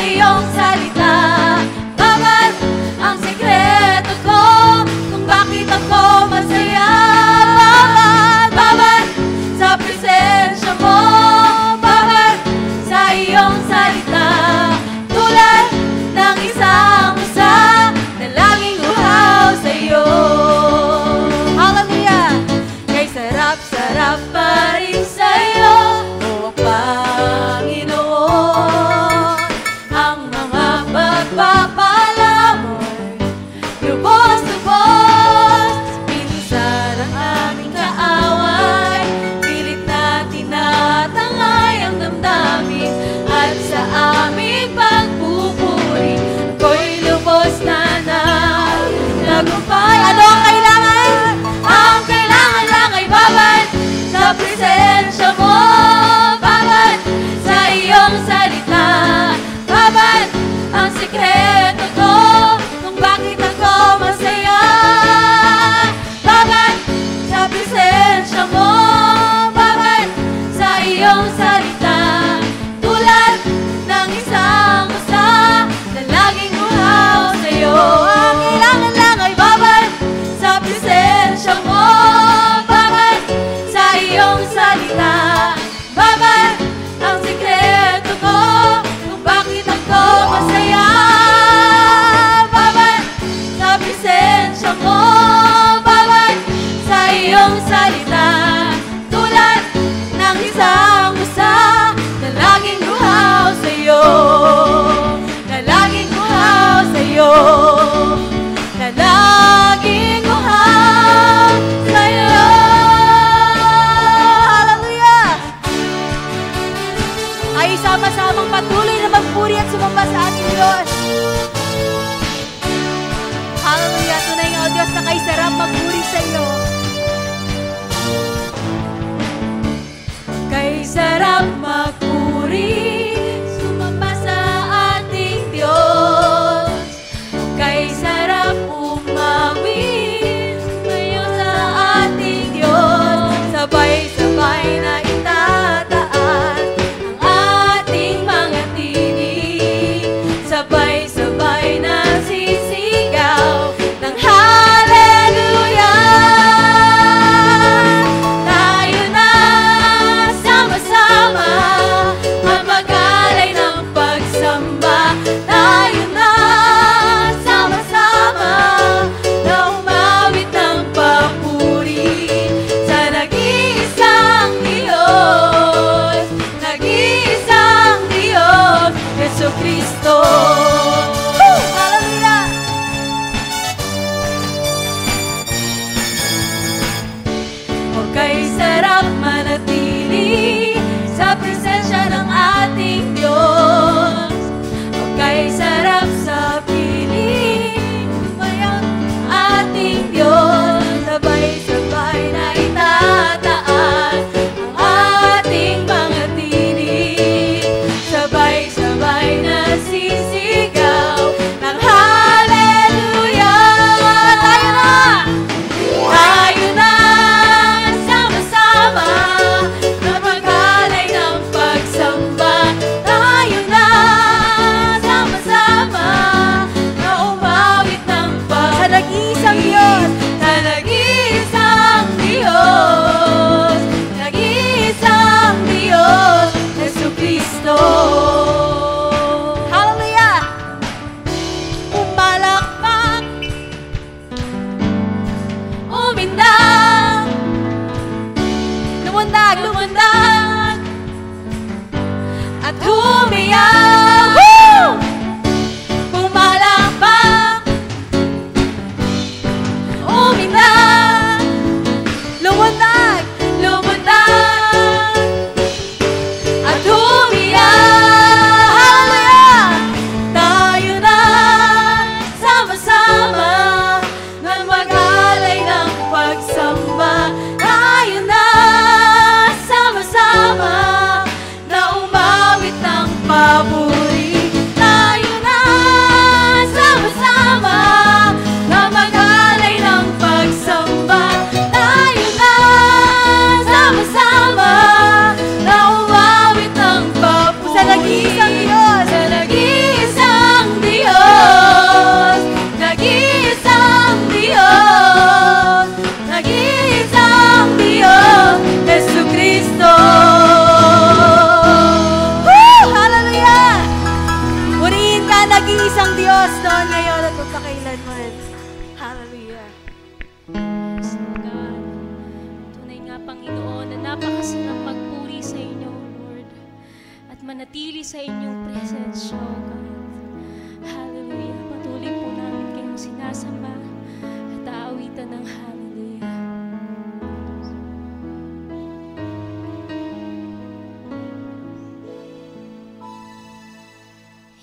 iyong salita. Bawat ang sikreto ko kung bakit ako masaya. Bawat sa presensya mo, bawat sa iyong salita. Tulad ng isang usa na laging uhaw sa iyo. Hallelujah! Kay sarap-sarap pa rin sa iyo, o Panginoon. Ang mga pagpapala mo'y lubos-lubos. Pinsan ang aming kaaway, pilit na tinatangay ang damdamin. At sa aming pagpupuri, ako'y lubos na nagumpay. Ano ang kailangan? Ang kailangan lang ay bawat sa presensya mo, bawat sa iyong salita. Bawat ang sikreto ko kung bakit ako masaya. Bawat sa presensya mo, bawat sa iyong salita. Tulad ng isang usa na laging uhaw sa iyo. Ang kailangan lang ay bawat sa presensya mo, bawat sa iyong salita. Bawat ang sikreto ko kung bakit ako masaya. Bawat sa presensya mo, bawat sa iyong salita. Tulad ng isang usa na laging uhaw sa iyo. Na laging uhaw sa iyo. Na laging uhaw sa iyo. Hallelujah! Ay sama-samang patuloy na magpuri at sumamba sa ating Diyos. Hallelujah! Tunay nga, O Diyos, na kay sarap magpuri sa iyo. Kay sarap magpuri, sumamba sa ating Diyos. Kay sarap umawit, sumayaw sa ating Diyos. Sabay-sabay na itataas ang ating mga tinig. Sabay-sabay na sisigaw ng hallelujah. Tayo na sama-sama mapagalay ng pagsamba. Tayo na sama-sama na umawit ng papuri sa nag-iisang Diyos, nag-iisang Diyos, Jesucristo. Hallelujah! O kay sarap manatili sa presensya ng ating Diyos. O kay sarap sa piling mayang ating Diyos. Sabay-sabay na itataas ang ating mga tinig. Sabay-sabay na sisigaw ng hallelujah. Tayo na sama-sama na maghalay ng pagsamba. Tayo na sama-sama na umawit ng sa nag-iisang Diyos, sa nag-iisang Diyos, nag-iisang Diyos, Jesucristo. Hallelujah! iisang Diyos noon, ngayon at magpakailanman. Hallelujah. Yes, Lord God. Tunay nga, Panginoon, na napakasarap magpuri sa inyo, Lord, at manatili sa inyong presensya, O God. Hallelujah. Patuloy po namin kayong sinasamba at aawitan ng hallelujah.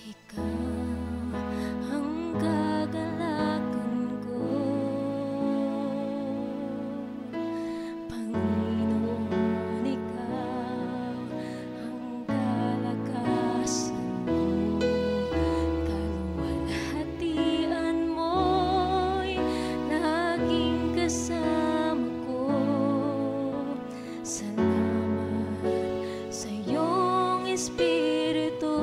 Ikaw ang kagalakan ko, Panginoon, ikaw ang kalakasan ko. Kaluwalhatian mo'y laging kasama ko. Salamat sa iyong Espiritu.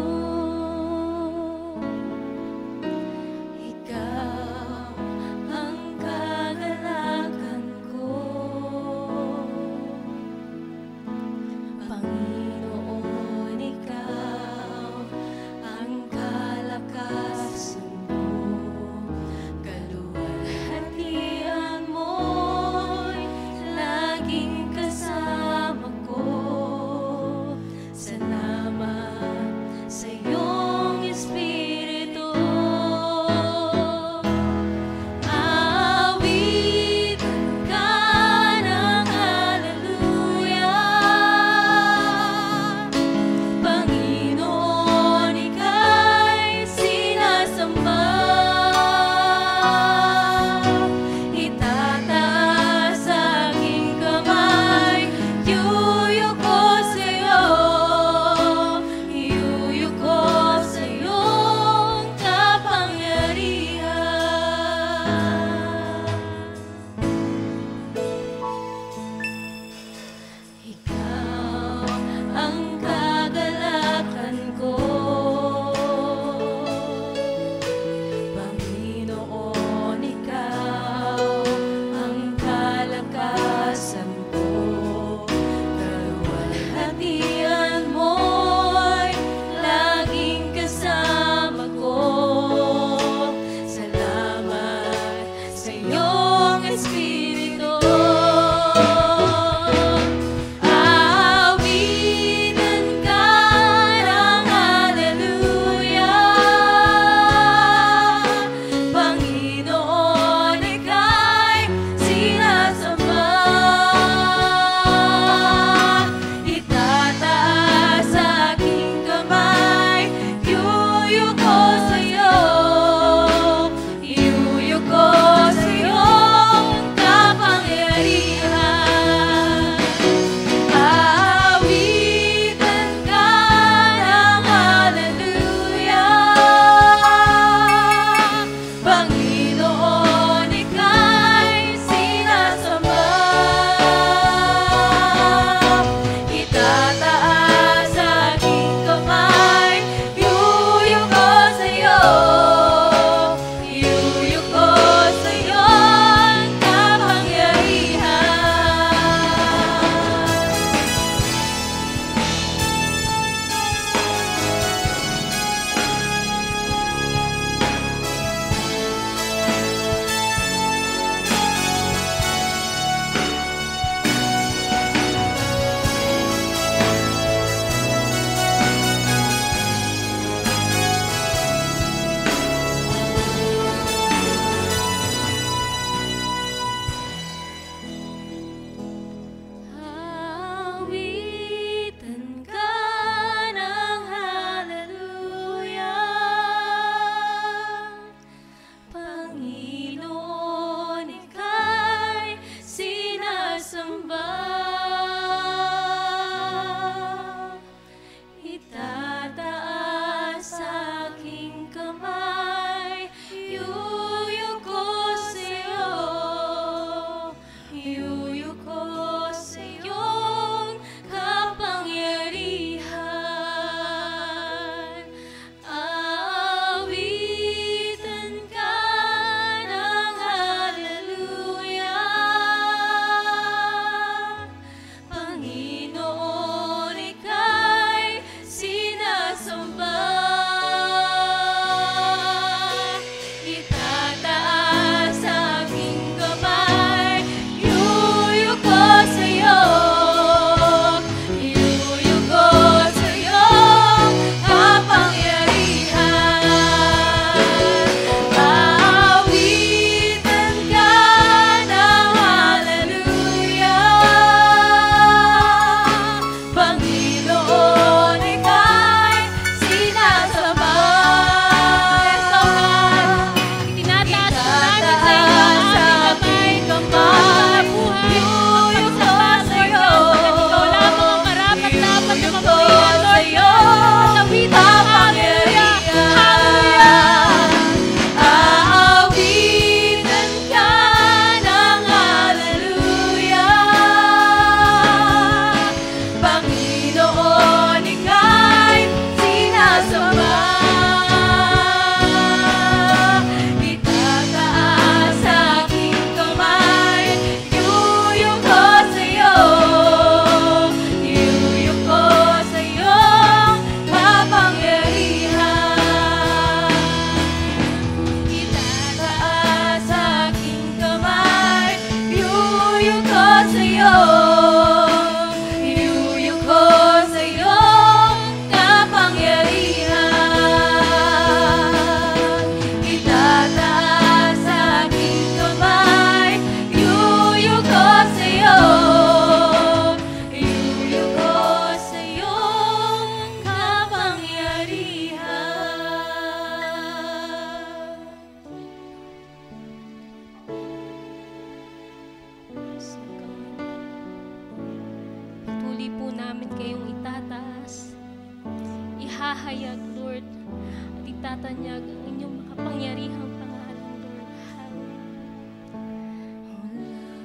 ipapahayag, Lord, at itatanyag ang inyong makapangyarihang pangalan, Lord.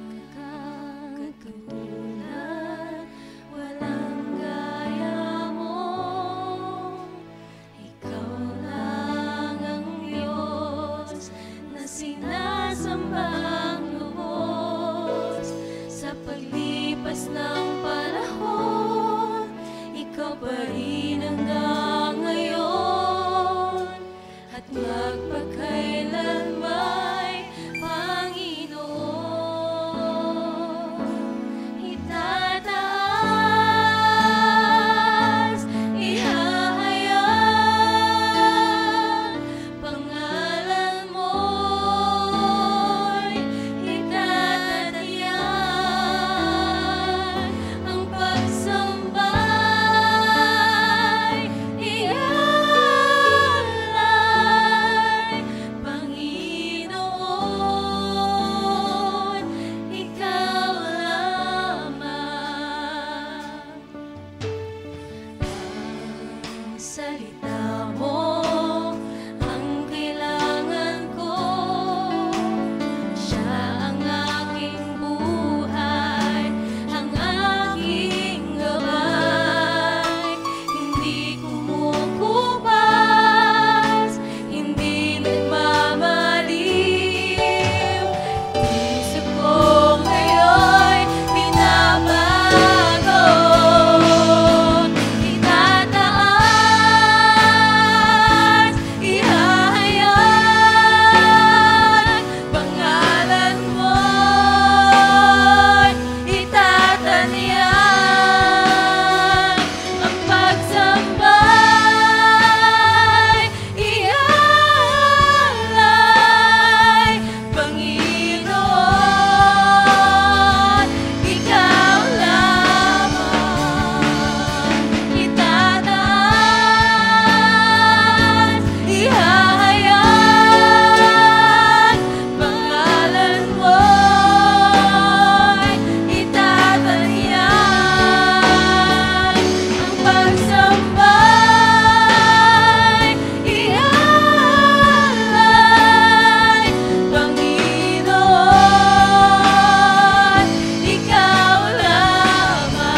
Walang katulad, walang gaya mo. Ikaw lang ang Diyos na sinasambang lubos. Sa paglipas ng panahon, ikaw pa rin hanggang ngayon, at magpakailanman, Panginoon. Itataas, ihahayag, pangalan mo'y itatatayan. Ang pagsambay, ialay, Panginoon, ikaw lamang. Ang salita mo ang kailangan ko, siya ang aking buhay, ang aking gabay. Hindi kumukupas, hindi nagmamaliw. Puso ko ngayon pinabago. Itataas, ihahayag, pangalan mo'y itatanyag. Ang pagsambay, ialay, Panginoon, ikaw lamang. Itataas, ihahayag, pangalan mo'y itatanyag. Ang pagsambay, ialay, Panginoon, ikaw lamang.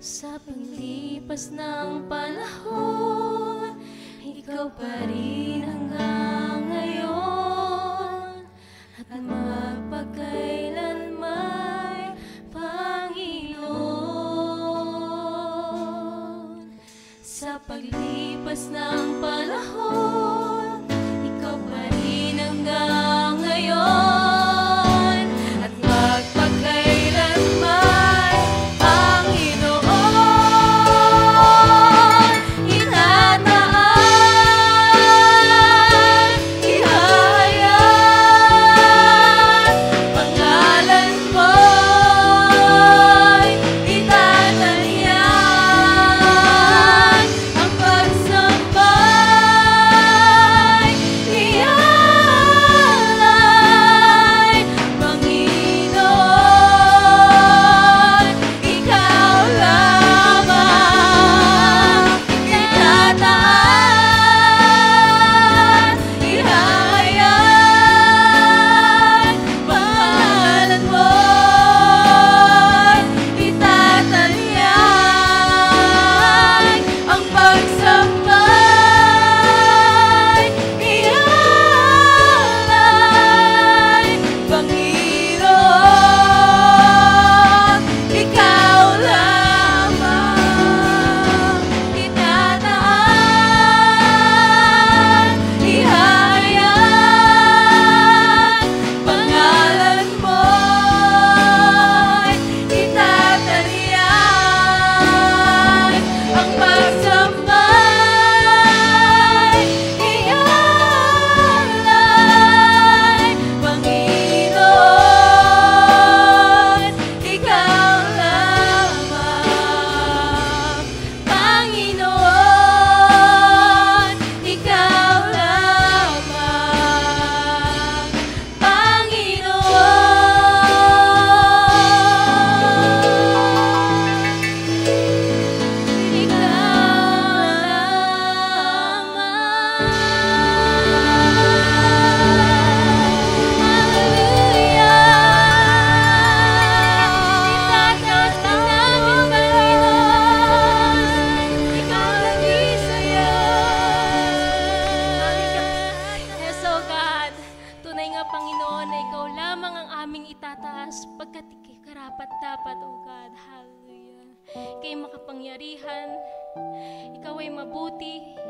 Sa paglipas ng panahon, ikaw pa rin hanggang ngayon, at magpakailanman, Panginoon. Sa paglipas ng panahon, ikaw pa rin hanggang ngayon, at magpakailanman, Panginoon. Itataas, ihahayag, pangalan mo'y itatanyag. Ang pagsambay,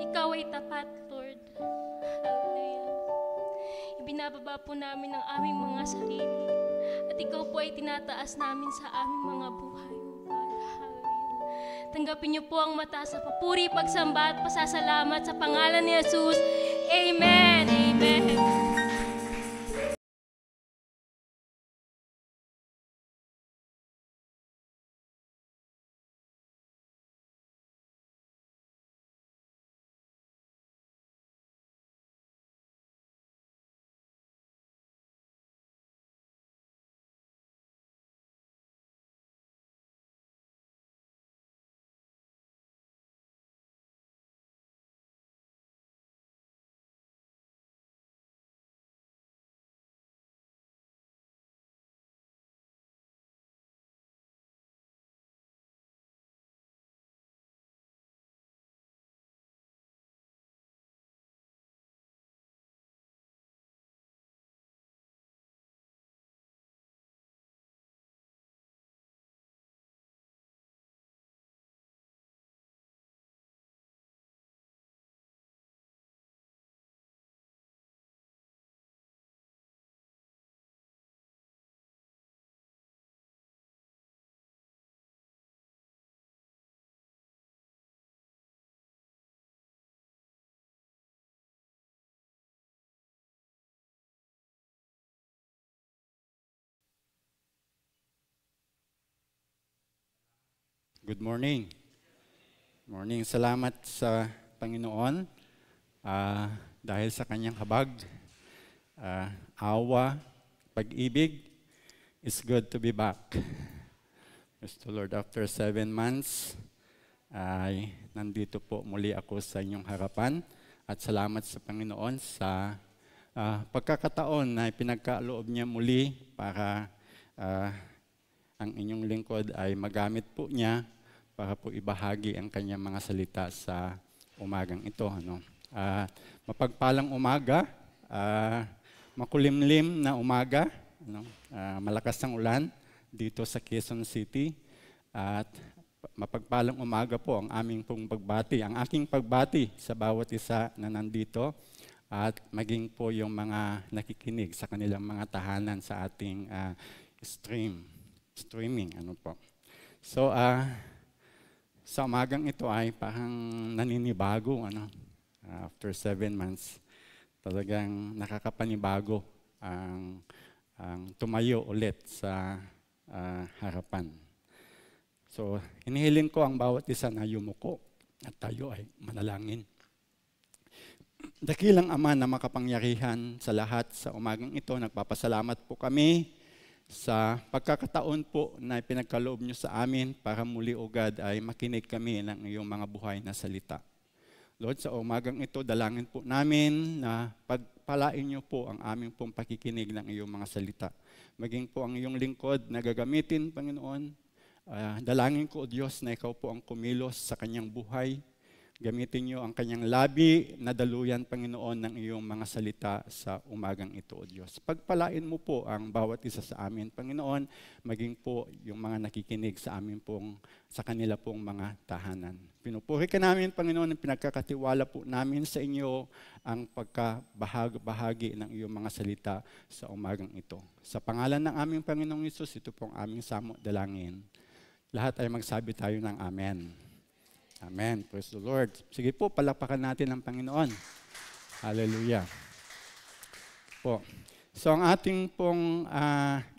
Ikaw ay tapat, Lord. Hallelujah. Ibinababa po namin ang aming mga sarili at Ikaw po ay tinataas namin sa aming mga buhay, O God. Hallelujah. Tanggapin niyo po ang mataas na papuri, pagsamba at pasasalamat sa pangalan ni Jesus. Amen. Amen. Good morning. Morning. Salamat sa Panginoon dahil sa kanyang habag, awa, pag-ibig. It's good to be back. Praise the Lord. After 7 months, ay nandito po muli ako sa inyong harapan at salamat sa Panginoon sa pagkakataon na pinagkaloob niya muli para ang inyong lingkod ay magamit po niya para po ibahagi ang kanyang mga salita sa umagang ito. Mapagpalang umaga, makulimlim na umaga, malakas ang ulan dito sa Quezon City. At mapagpalang umaga po ang aming pong pagbati, ang aking pagbati sa bawat isa na nandito at maging po yung mga nakikinig sa kanilang mga tahanan sa ating streaming. So, sa umagang ito ay parang naninibago. After 7 months, talagang nakakapanibago ang tumayo ulit sa harapan. So, hinihiling ko ang bawat isa na yumuko at tayo ay manalangin. Dakilang Ama na makapangyarihan sa lahat, sa umagang ito, nagpapasalamat po kami sa pagkakataon po na pinagkaloob niyo sa amin para muli o God ay makinig kami ng iyong mga buhay na salita. Lord, sa umagang ito, dalangin po namin na pagpalain niyo po ang aming pong pakikinig ng iyong mga salita. Maging po ang iyong lingkod na gagamitin, Panginoon. Dalangin ko, O Diyos, na ikaw po ang kumilos sa kanyang buhay. Gamitin niyo ang kanyang labi na daluyan, Panginoon, ng iyong mga salita sa umagang ito, O Diyos. Pagpalain mo po ang bawat isa sa amin, Panginoon, maging po yung mga nakikinig sa amin sa kanila pong mga tahanan. Pinupuri ka namin, Panginoon, ang pinagkakatiwala po namin sa inyo ang pagkabahagi ng iyong mga salita sa umagang ito. Sa pangalan ng aming Panginoong Hesus, ito pong aming samo dalangin. Lahat ay magsabi tayo ng Amen. Amen. Praise the Lord. Sige po, palakpakan natin ang Panginoon. Hallelujah. Po. So ang ating pong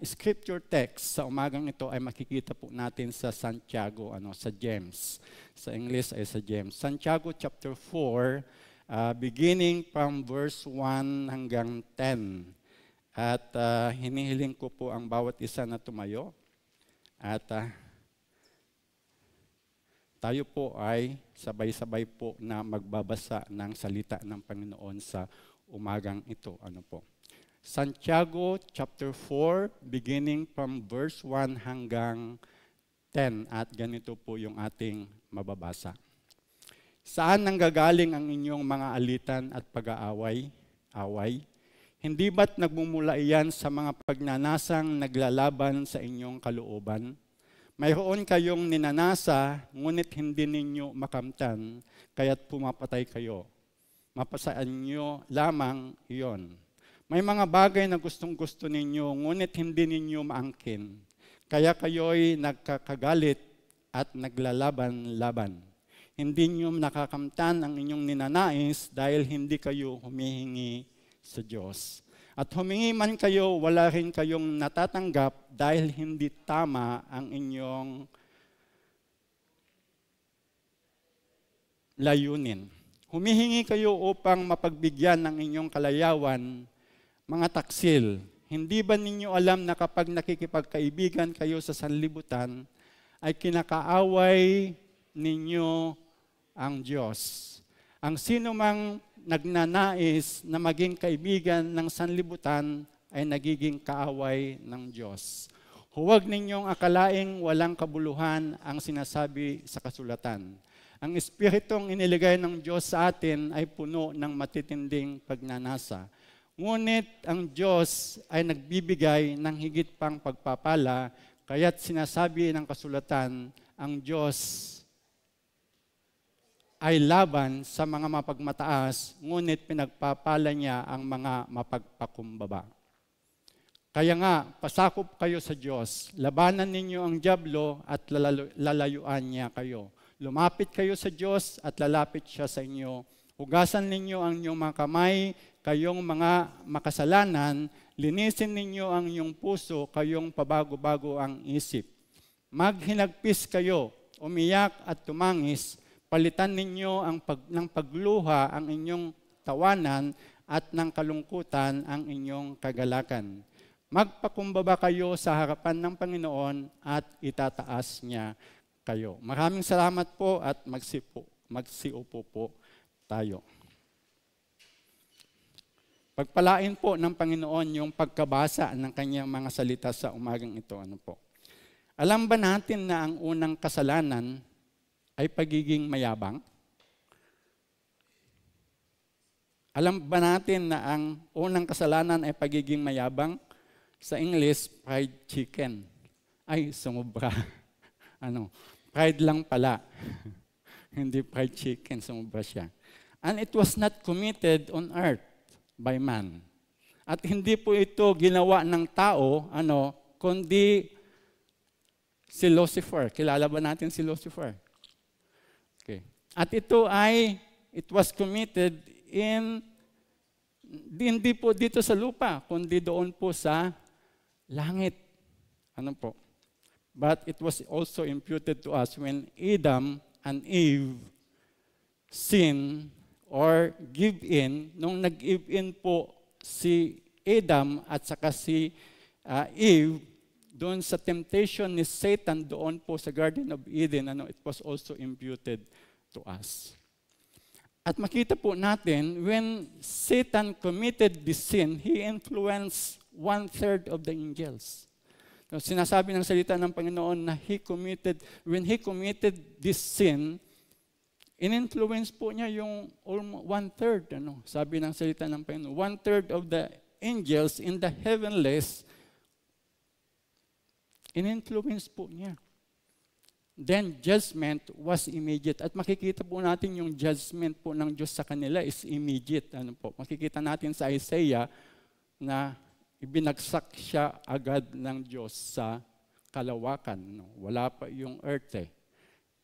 scripture text sa umagang ito ay makikita po natin sa Santiago, sa James. Sa English ay sa James. Santiago chapter 4, beginning from verse 1 hanggang 10. At hinihiling ko po ang bawat isa na tumayo. At tayo po ay sabay-sabay po na magbabasa ng salita ng Panginoon sa umagang ito. Santiago chapter 4, beginning from verse 1 hanggang 10. At ganito po yung ating mababasa. Saan nanggagaling ang inyong mga alitan at pag-aaway? Hindi ba't nagmumula iyan sa mga pagnanasang naglalaban sa inyong kalooban? Mayroon kayong ninanasa, ngunit hindi ninyo makamtan, kaya't pumapatay kayo. Mapasaan nyo lamang iyon. May mga bagay na gustong-gusto ninyo, ngunit hindi ninyo maangkin. Kaya kayo'y nagkakagalit at naglalaban-laban. Hindi nyo nakakamtan ang inyong ninanais dahil hindi kayo humihingi sa Diyos. At humingi man kayo, wala rin kayong natatanggap dahil hindi tama ang inyong layunin. Humihingi kayo upang mapagbigyan ng inyong kalayawan, mga taksil. Hindi ba ninyo alam na kapag nakikipagkaibigan kayo sa sanlibutan, ay kinakaaway ninyo ang Diyos? Ang sino mang nagnanais na maging kaibigan ng sanlibutan ay nagiging kaaway ng Diyos. Huwag ninyong akalaing walang kabuluhan ang sinasabi sa kasulatan. Ang Espiritong iniligay ng Diyos sa atin ay puno ng matitinding pagnanasa. Ngunit ang Diyos ay nagbibigay ng higit pang pagpapala, kaya't sinasabi ng kasulatan, ang Diyos ay laban sa mga mapagmataas, ngunit pinagpapala niya ang mga mapagpakumbaba. Kaya nga, pasakop kayo sa Diyos, labanan ninyo ang dyablo at lalayuan niya kayo. Lumapit kayo sa Diyos at lalapit siya sa inyo. Hugasan ninyo ang inyong mga kamay, kayong mga makasalanan, linisin ninyo ang inyong puso, kayong pabago-bago ang isip. Maghinagpis kayo, umiyak at tumangis, palitan ninyo ng pagluha ang inyong tawanan at ng kalungkutan ang inyong kagalakan. Magpakumbaba kayo sa harapan ng Panginoon at itataas niya kayo. Maraming salamat po at magsiupo po tayo. Pagpalain po ng Panginoon yung pagkabasa ng kanyang mga salita sa umagang ito. Ano po? Alam ba natin na ang unang kasalanan ay pagiging mayabang? Alam ba natin na ang unang kasalanan ay pagiging mayabang? Sa English, fried chicken. Ay, sumubra. Pride lang pala. Hindi fried chicken, sumubra siya. And it was not committed on earth by man. At hindi po ito ginawa ng tao, kundi si Lucifer. Kilala ba natin si Lucifer? Okay. At it was committed hindi po dito sa lupa, kundi doon po sa langit. But it was also imputed to us when Adam and Eve sin or give in. Nung nag-give in po si Adam at saka si Eve, doon sa temptation ni Satan doon po sa Garden of Eden, it was also imputed to us. At makita po natin, when Satan committed this sin, he influenced 1/3 of the angels. So, sinasabi ng salita ng Panginoon na when he committed this sin, in-influence po niya yung 1/3. Sabi ng salita ng Panginoon, 1/3 of the angels in the heavenlies, in-influence po niya. Then judgment was immediate. At makikita po natin yung judgment po ng Diyos sa kanila is immediate. Makikita natin sa Isaiah na ibinagsak siya agad ng Diyos sa kalawakan. Wala pa yung earth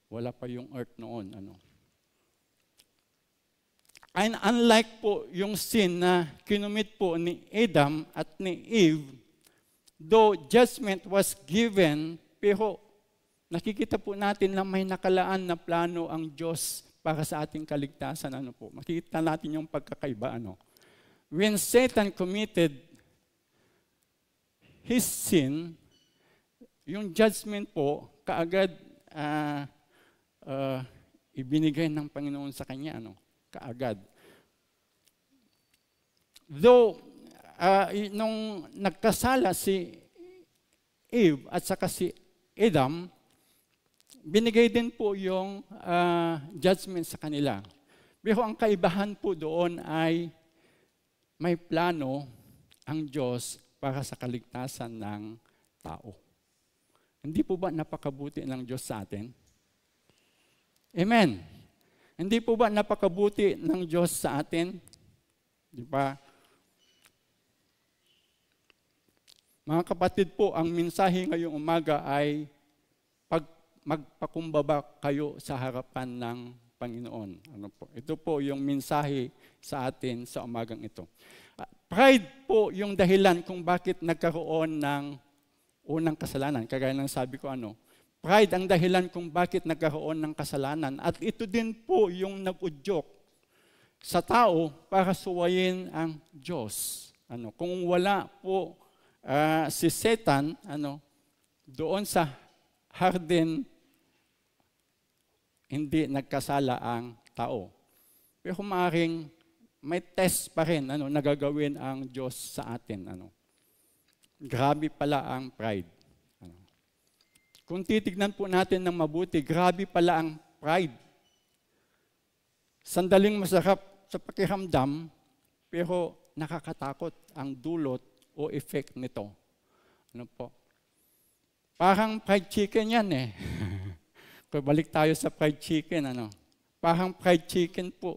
Wala pa yung earth noon. And unlike po yung sin na kinumit po ni Adam at ni Eve, though judgment was given, pero nakikita po natin na may nakalaan na plano ang Diyos para sa ating kaligtasan. Makikita natin yung pagkakaiba. When Satan committed his sin, yung judgment po, kaagad ibinigay ng Panginoon sa kanya. Kaagad. Though, nung nagkasala si Eve at saka si Adam, binigay din po yung judgment sa kanila. Pero ang kaibahan po doon ay may plano ang Diyos para sa kaligtasan ng tao. Hindi po ba napakabuti ng Diyos sa atin? Amen. Hindi po ba napakabuti ng Diyos sa atin? Di ba? Mga kapatid po, ang mensahe ngayong umaga ay magpakumbaba kayo sa harapan ng Panginoon. Ano po? Ito po yung mensahe sa atin sa umagang ito. Pride po yung dahilan kung bakit nagkaroon ng unang kasalanan. Kagaya ng sabi ko, pride ang dahilan kung bakit nagkaroon ng kasalanan. At ito din po yung nag-udyok sa tao para suwayin ang Diyos. Kung wala po si Satan, doon sa hardin, hindi nagkasala ang tao. Pero maaaring may test pa rin nagagawin ang Diyos sa atin. Grabe pala ang pride. Kung titignan po natin ng mabuti, grabe pala ang pride. Sandaling masarap sa pakiramdam, pero nakakatakot ang dulot o effect nito. Parang fried chicken yan eh. Kung balik tayo sa fried chicken, parang fried chicken po.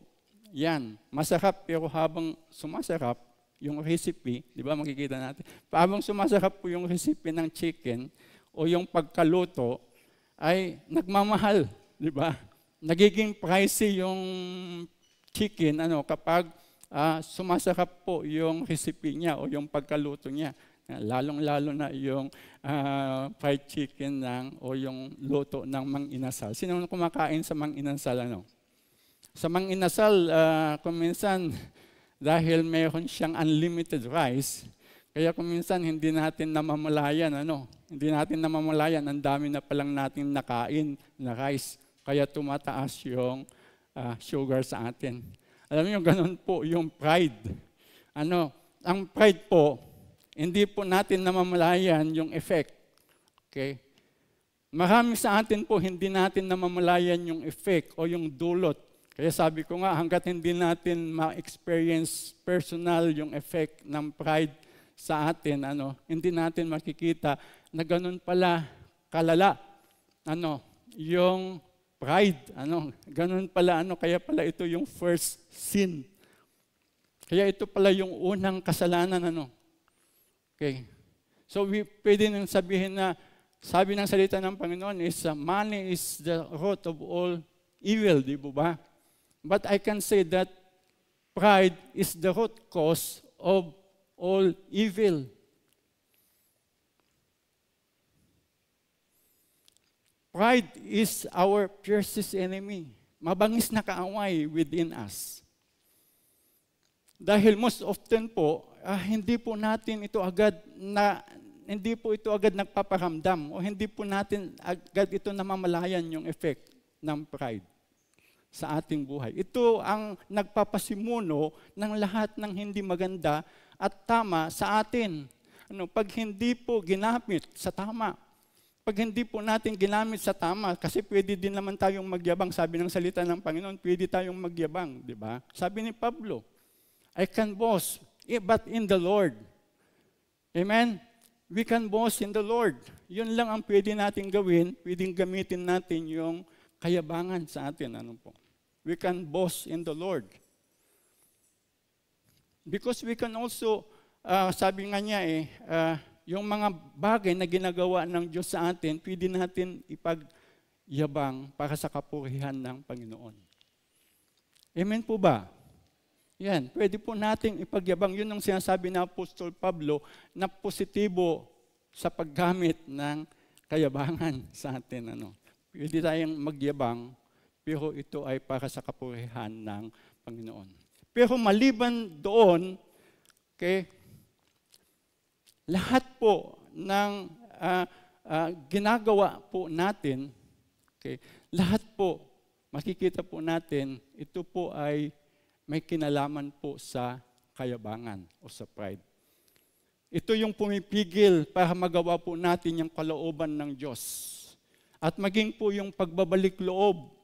Yan, masarap pero habang sumasarap yung recipe, di ba makikita natin, habang sumasarap po yung recipe ng chicken o yung pagkaluto, ay nagmamahal, di ba? Nagiging pricey yung chicken kapag sumasarap po yung recipe niya o yung pagkaluto niya. Lalong-lalo na yung fried chicken o yung luto ng Mang Inasal. Sino kumakain sa Mang Inasal? Sa Mang Inasal, kung minsan, dahil mayroon siyang unlimited rice, kaya kung minsan hindi natin namamalayan, hindi natin namamalayan, ang dami na palang natin nakain na rice, kaya tumataas yung sugar sa atin. Alam niyo, ganun po yung pride. Ang pride po, hindi po natin namamalayan yung effect. Okay? Marami sa atin po, hindi natin namamalayan yung effect o yung dulot. Kaya sabi ko nga, hanggat hindi natin ma-experience personal yung effect ng pride sa atin, hindi natin makikita na ganun pala kalala. Yung pride, ganun pala, kaya pala ito yung first sin. Kaya ito pala yung unang kasalanan, Okay. So, pwede nang sabihin na, sabi ng salita ng Panginoon is, money is the root of all evil, di ba? But I can say that pride is the root cause of all evil. Pride is our fiercest enemy. Mabangis na kaaway within us. Dahil most often po, hindi po ito agad nagpaparamdam o hindi po natin agad ito namamalayan yung effect ng pride sa ating buhay. Ito ang nagpapasimuno ng lahat ng hindi maganda at tama sa atin. Pag hindi po ginamit sa tama, pag hindi po natin ginamit sa tama, kasi pwede din naman tayong magyabang, sabi ng salita ng Panginoon, pwede tayong magyabang, di ba? Sabi ni Pablo, I can boast, but in the Lord. Amen? We can boast in the Lord. Yun lang ang pwede natin gawin, pwedeng gamitin natin yung kayabangan sa atin. We can boast in the Lord. Because we can also, sabi nga niya yung mga bagay na ginagawa ng Diyos sa atin, pwede natin ipagyabang para sa kapurihan ng Panginoon. Amen po ba? Yan, pwede po nating ipagyabang. Yun ang sinasabi ng Apostol Pablo na positibo sa paggamit ng kayabangan sa atin. Pwede tayong magyabang, pero ito ay para sa kapurihan ng Panginoon. Pero maliban doon, lahat po ng ginagawa po natin, lahat po, makikita po natin, ito po ay may kinalaman po sa kayabangan o sa pride. Ito yung pumipigil para magawa po natin yung kalooban ng Diyos. At maging po yung pagbabalik loob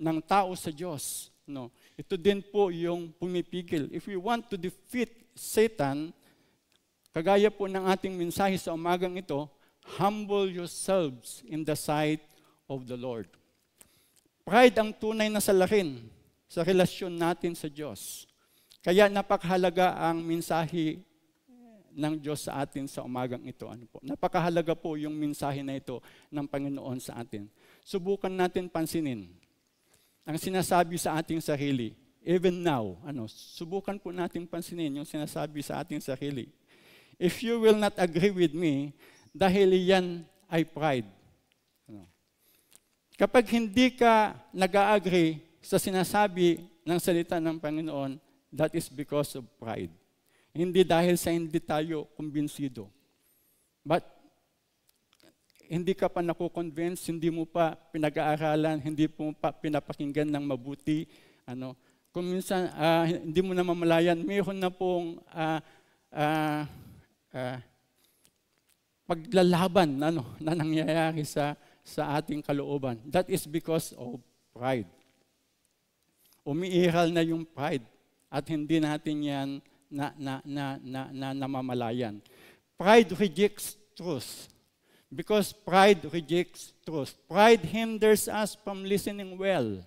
ng tao sa Diyos. Ito din po yung pumipigil. If we want to defeat Satan, kagaya po ng ating mensahe sa umagang ito, humble yourselves in the sight of the Lord. Pride ang tunay na salarin sa relasyon natin sa Diyos. Kaya napakahalaga ang mensahe ng Diyos sa atin sa umagang ito. Napakahalaga po yung mensahe na ito ng Panginoon sa atin. Subukan natin pansinin ang sinasabi sa ating sarili. Even now, subukan po natin pansinin yung sinasabi sa ating sarili. If you will not agree with me, dahil yan ay pride. Kapag hindi ka nag-agree sa sinasabi ng salita ng Panginoon, that is because of pride. Hindi dahil sa hindi tayo kumbinsido. But hindi ka pa nakukonvince, hindi mo pa pinag-aaralan, hindi mo pa pinapakinggan ng mabuti. Kung minsan hindi mo na mamalayan, mayroon na pong paglalaban na nangyayari sa ating kalooban. That is because of pride. Umiiral na yung pride at hindi natin yan namamalayan. Pride rejects truth. Because pride rejects truth. Pride hinders us from listening well.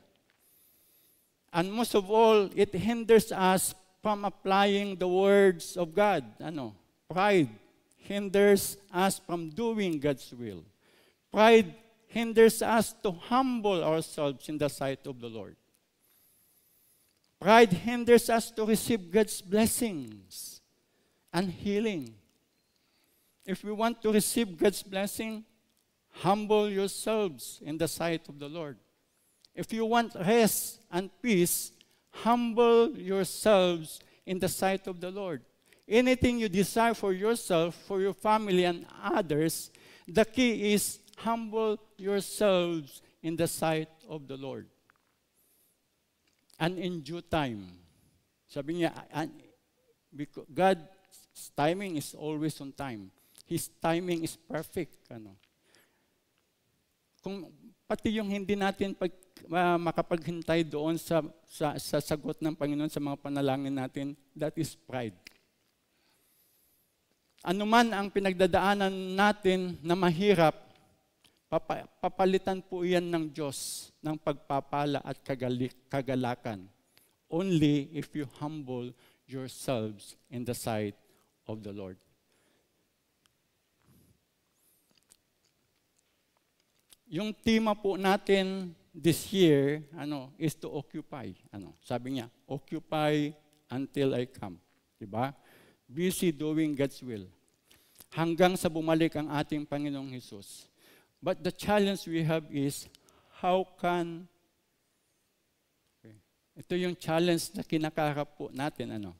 And most of all, it hinders us from applying the words of God. Pride hinders us from doing God's will. Pride hinders us to humble ourselves in the sight of the Lord. Pride hinders us to receive God's blessings and healing. If we want to receive God's blessing, humble yourselves in the sight of the Lord. If you want rest and peace, humble yourselves in the sight of the Lord. Anything you desire for yourself, for your family and others, the key is humble yourselves in the sight of the Lord. And in due time. Sabi niya, God's timing is always on time. His timing is perfect. Kung pati yung hindi natin makapaghintay doon sa sagot ng Panginoon sa mga panalangin natin, that is pride. Ano man ang pinagdadaanan natin na mahirap, papalitan po yan ng Diyos ng pagpapala at kagalakan. Only if you humble yourselves in the sight of the Lord. Yung tema po natin this year, is to occupy. Sabi niya, occupy until I come. Diba? Busy doing God's will. Hanggang sa bumalik ang ating Panginoong Hesus. But the challenge we have is, ito yung challenge na kinakaharap po natin.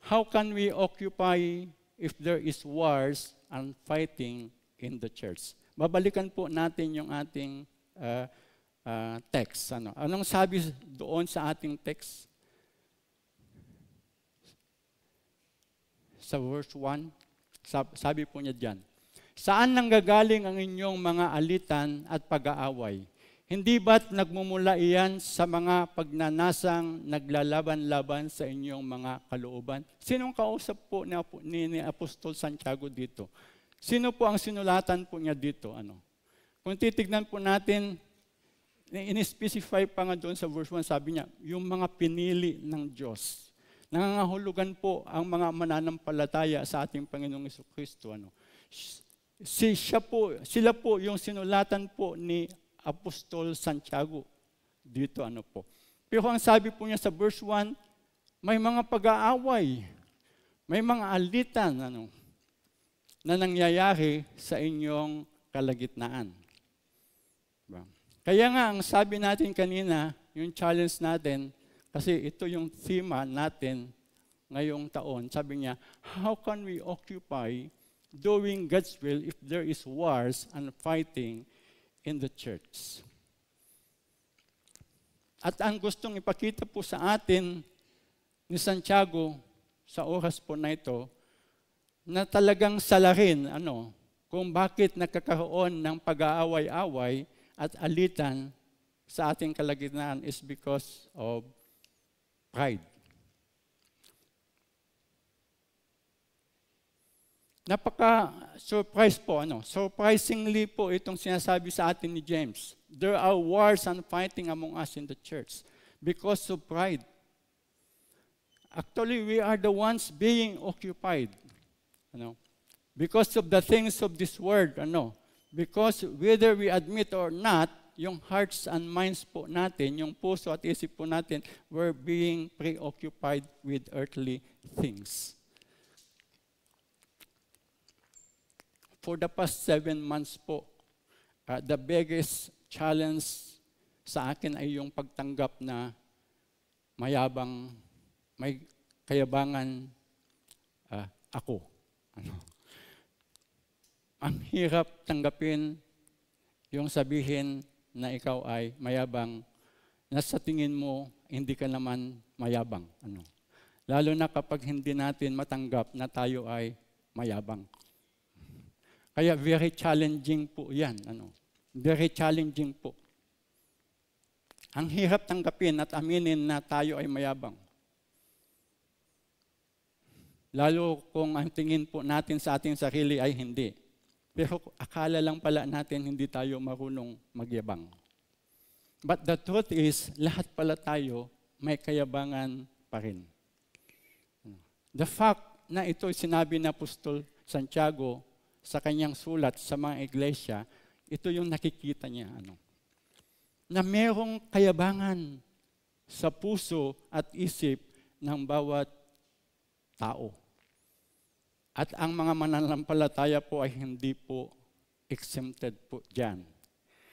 How can we occupy if there is wars and fighting in the church? Babalikan po natin yung ating text. Anong sabi doon sa ating text? Sa verse 1, sabi po niya diyan, saan nanggagaling ang inyong mga alitan at pag-aaway? Hindi ba't nagmumula iyan sa mga pagnanasang naglalaban-laban sa inyong mga kalooban? Sinong kausap po ni Apostol Santiago dito? Sino po ang sinulatan po niya dito? Kung titignan po natin, in-specify pa nga doon sa verse 1, sabi niya, yung mga pinili ng Diyos. Nangangahulugan po ang mga mananampalataya sa ating Panginoong Jesucristo. Sila po yung sinulatan po ni Apostol Santiago dito. Pero ang sabi po niya sa verse 1, may mga pag-aaway, may mga alitan na nangyayari sa inyong kalagitnaan. Kaya nga, ang sabi natin kanina, yung challenge natin, kasi ito yung theme natin ngayong taon, sabi niya, how can we occupy doing God's will if there is wars and fighting in the church? At ang gustong ipakita po sa atin ni Santiago sa oras po na ito, na talagang salarin kung bakit nagkakaroon ng pag-aaway-away at alitan sa ating kalagitnaan is because of pride. Napaka-surprise po, surprisingly po itong sinasabi sa atin ni James. There are wars and fighting among us in the church because of pride. Actually, we are the ones being occupied. Because of the things of this world. Because whether we admit or not, yung hearts and minds po natin, yung puso at isip po natin, we're being preoccupied with earthly things. For the past 7 months po, the biggest challenge sa akin ay yung pagtanggap na mayabang, may kayabangan ako. Ang hirap tanggapin yung sabihin na ikaw ay mayabang, na sa tingin mo, hindi ka naman mayabang. Lalo na kapag hindi natin matanggap na tayo ay mayabang. Kaya very challenging po yan. Very challenging po. Ang hirap tanggapin at aminin na tayo ay mayabang. Lalo kung ang tingin po natin sa ating sarili ay hindi. Pero akala lang pala natin hindi tayo marunong magyabang. But the truth is, lahat pala tayo may kayabangan pa rin. The fact na ito sinabi ni Apostol Santiago sa kanyang sulat sa mga iglesia, ito yung nakikita niya. Na merong kayabangan sa puso at isip ng bawat tao. At ang mga mananampalataya po ay hindi po exempted po dyan.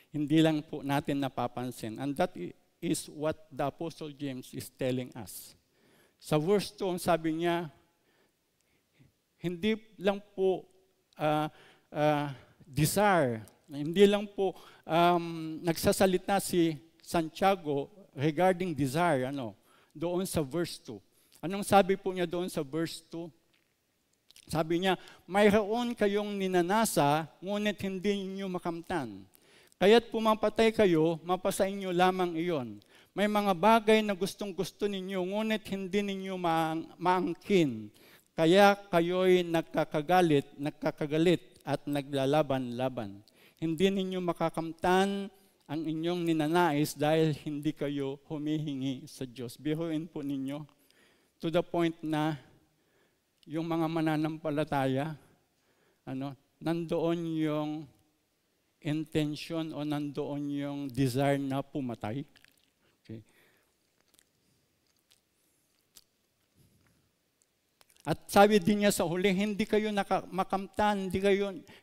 Hindi lang po natin napapansin. And that is what the Apostle James is telling us. Sa verse 2, sabi niya, hindi lang po desire. Hindi lang po nagsasalita si Santiago regarding desire, doon sa verse 2. Anong sabi po niya doon sa verse 2? Sabi niya, mayroon kayong ninanasa, ngunit hindi niyo makamtan. Kaya't pumapatay kayo, mapasa inyo lamang iyon. May mga bagay na gustong-gusto ninyo, ngunit hindi ninyo maangkin. Kaya kayo'y nagkakagalit at naglalaban-laban. Hindi ninyo makakamtan ang inyong ninanais dahil hindi kayo humihingi sa Diyos. Biruin po ninyo to the point na yung mga mananampalataya, nandoon yung intention o nandoon yung desire na pumatay. Okay. At sabi din niya sa huli, hindi kayo makamtan,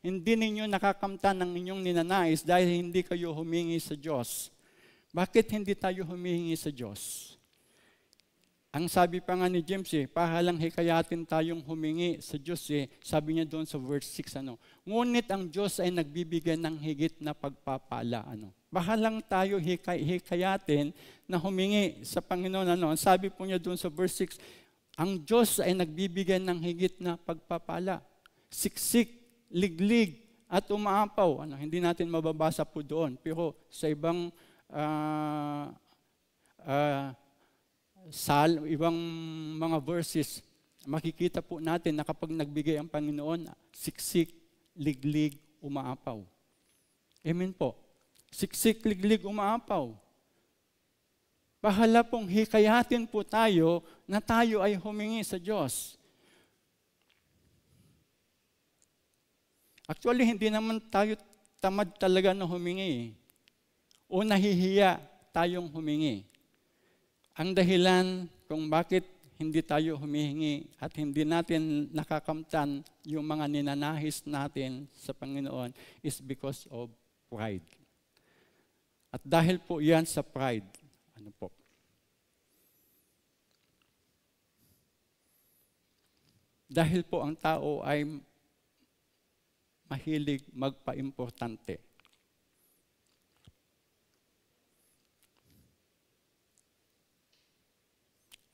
hindi ninyo nakakamtan ng inyong ninanais dahil hindi kayo humingi sa Diyos. Bakit hindi tayo humihingi sa Diyos? Ang sabi pa nga ni James, pahalang hikayatin tayong humingi sa Diyos, sabi niya doon sa verse 6, ngunit ang Diyos ay nagbibigay ng higit na pagpapala. Bahalang tayo hikayatin na humingi sa Panginoon. Sabi po niya doon sa verse 6, ang Diyos ay nagbibigay ng higit na pagpapala. Siksik, liglig, at umaapaw. Hindi natin mababasa po doon. Pero sa ibang ibang mga verses, makikita po natin na kapag nagbigay ang Panginoon, siksik, liglig, umaapaw. Amen po. Siksik, liglig, umaapaw. Bahala pong hikayatin po tayo na tayo ay humingi sa Diyos. Actually, hindi naman tayo tamad talaga na humingi. O nahihiya tayong humingi. Ang dahilan kung bakit hindi tayo humihingi at hindi natin nakakamtan yung mga ninanahis natin sa Panginoon is because of pride. At dahil po yan sa pride, dahil po ang tao ay mahilig magpa-importante.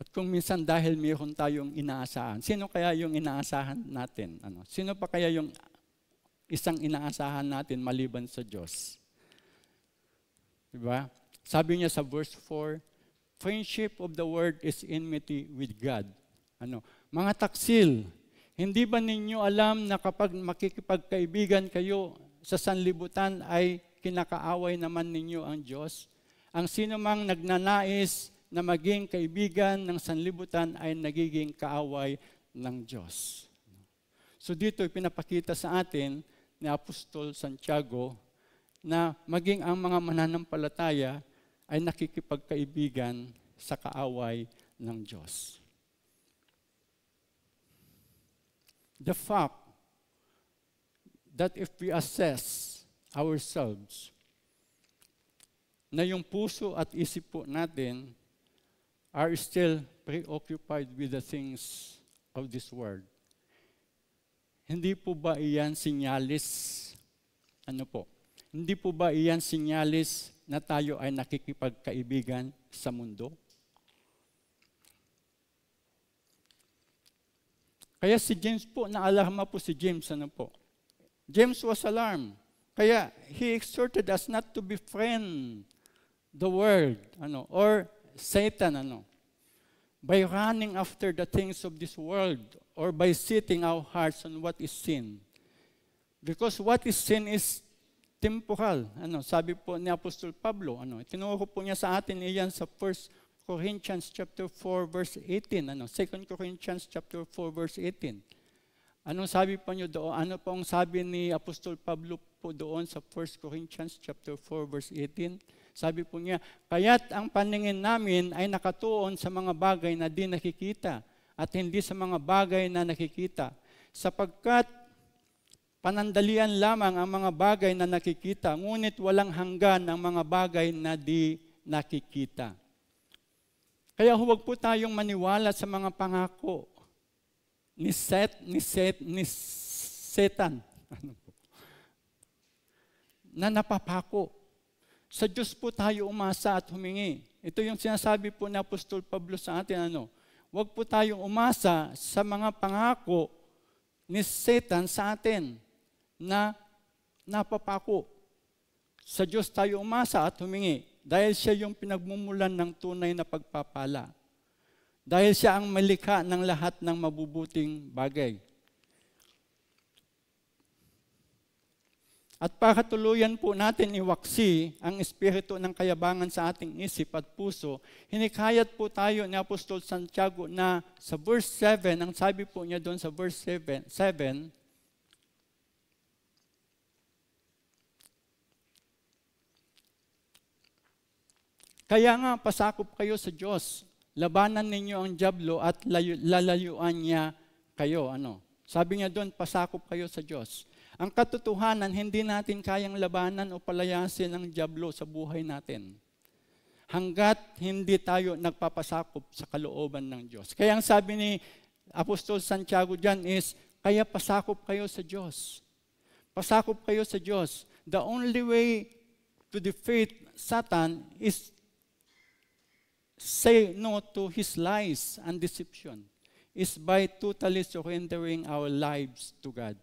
At kung minsan dahil mayroon tayong inaasahan, sino kaya yung inaasahan natin? Sino pa kaya yung isang inaasahan natin maliban sa Diyos? Diba? Sabi niya sa verse 4, friendship of the world is enmity with God. Mga taksil, hindi ba ninyo alam na kapag makikipagkaibigan kayo sa sanlibutan ay kinakaaway naman ninyo ang Diyos? Ang sino mang nagnanais na maging kaibigan ng sanlibutan ay nagiging kaaway ng Diyos. So dito pinapakita sa atin ni Apostol Santiago na maging ang mga mananampalataya ay nakikipagkaibigan sa kaaway ng Diyos. The fact that if we assess ourselves, na yung puso at isip po natin are still preoccupied with the things of this world, hindi po ba iyan sinyalis? Hindi po ba iyan sinyalis na tayo ay nakikipagkaibigan sa mundo? Kaya si James po, naalarma po si James, James was alarmed. Kaya he exhorted us not to befriend the world, or Satan, by running after the things of this world, or by setting our hearts on what is sin. Because what is sin is temporal. Sabi po ni Apostol Pablo, tinuro po niya sa atin iyan sa 1 Corinthians chapter 4 verse 18, 2 Corinthians chapter 4 verse 18. Anong sabi po niyo doon? Ano po ang sabi ni Apostol Pablo po doon sa 1 Corinthians chapter 4 verse 18? Sabi po niya, kaya't ang paningin namin ay nakatuon sa mga bagay na di nakikita at hindi sa mga bagay na nakikita, sapagkat panandalian lamang ang mga bagay na nakikita, ngunit walang hanggan ang mga bagay na di nakikita. Kaya huwag po tayong maniwala sa mga pangako ni Satan na napapako. Sa Diyos po tayo umasa at humingi. Ito yung sinasabi po ni Apostol Pablo sa atin, huwag po tayong umasa sa mga pangako ni Satan sa atin na napapako. Sa Diyos tayo umasa at humingi dahil siya yung pinagmumulan ng tunay na pagpapala. Dahil siya ang malikha ng lahat ng mabubuting bagay. At para tuluyan po natin iwaksi ang espiritu ng kayabangan sa ating isip at puso, hinikayat po tayo ni Apostol Santiago na sa verse 7, ang sabi po niya doon sa verse 7, kaya nga pasakop kayo sa Diyos, labanan ninyo ang dyablo at lalayuan niya kayo. Sabi niya doon, pasakop kayo sa Diyos. Ang katotohanan, hindi natin kayang labanan o palayasin ang dyablo sa buhay natin hanggat hindi tayo nagpapasakop sa kalooban ng Diyos. Kaya ang sabi ni Apostol Santiago dyan is, kaya pasakop kayo sa Diyos. Pasakop kayo sa Diyos. The only way to defeat Satan is say no to his lies and deception, is by totally surrendering our lives to God.